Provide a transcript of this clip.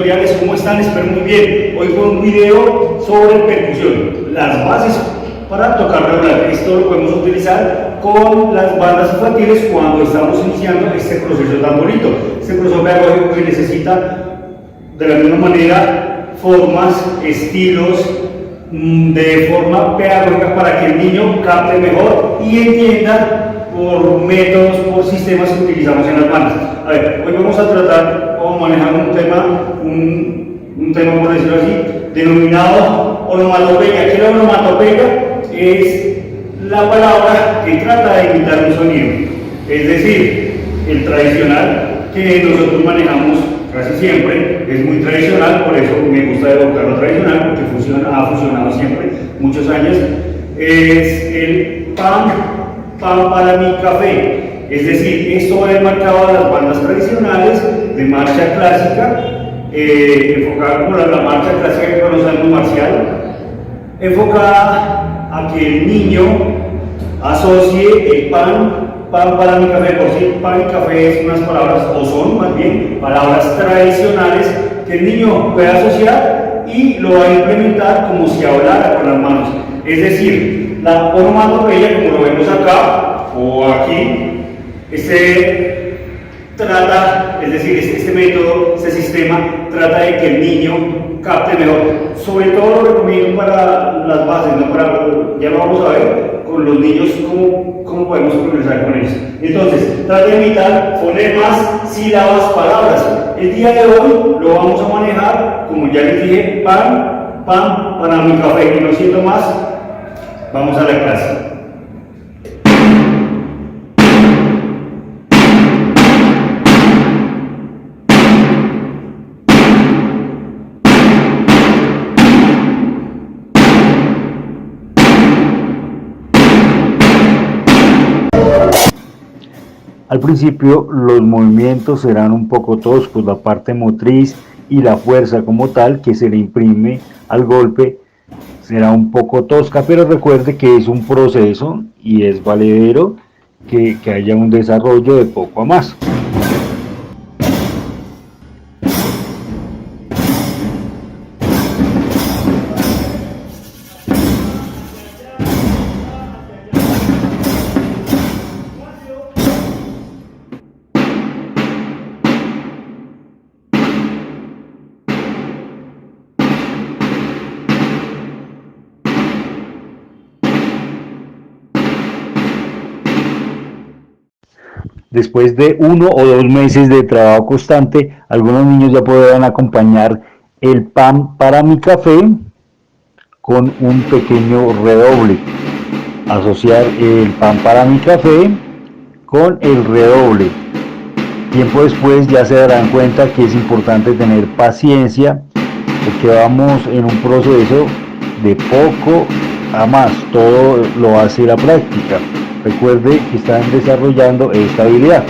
tutoriales, ¿cómo están? Espero muy bien. Hoy con un video sobre percusión, las bases para tocar regular. Esto lo podemos utilizar con las bandas infantiles cuando estamos iniciando este proceso tan bonito. Este proceso pedagógico que necesita de la misma manera formas, estilos, de forma pedagógica para que el niño capte mejor y entienda por métodos, por sistemas que utilizamos en las bandas. A ver, hoy vamos a tratar o manejar un tema, por decirlo así, denominado onomatopeya. ¿Qué es la onomatopeya? Es la palabra que trata de imitar un sonido, es decir, el tradicional que nosotros manejamos casi siempre, es muy tradicional, por eso me gusta evocar lo tradicional, porque ha funcionado siempre, muchos años, es el pan para mi café. Es decir, esto va enmarcado a las bandas tradicionales de marcha clásica, enfocada como la marcha clásica que conocemos marcial, enfocada a que el niño asocie el pan para mi café. Por si pan y café es unas palabras, o son más bien palabras tradicionales que el niño puede asociar y lo va a implementar como si hablara con las manos. Es decir, la onomatopeya, como lo vemos acá o aquí, trata, es decir, este método, este sistema, trata de que el niño capte mejor. Sobre todo lo recomiendo para las bases, ¿no? Ya lo vamos a ver con los niños cómo podemos progresar con ellos. Entonces, trata de imitar fonemas, sílabas, palabras. El día de hoy lo vamos a manejar, como ya les dije, pan para mi café. Y no siento más, vamos a la clase. Al principio los movimientos serán un poco toscos, la parte motriz y la fuerza como tal que se le imprime al golpe será un poco tosca, pero recuerde que es un proceso y es valedero que haya un desarrollo de poco a más. Después de 1 o 2 meses de trabajo constante, algunos niños ya podrán acompañar el pan para mi café con un pequeño redoble. Asociar el pan para mi café con el redoble. Tiempo después ya se darán cuenta que es importante tener paciencia porque vamos en un proceso de poco a más, todo lo hace la práctica. Recuerde que están desarrollando esta habilidad.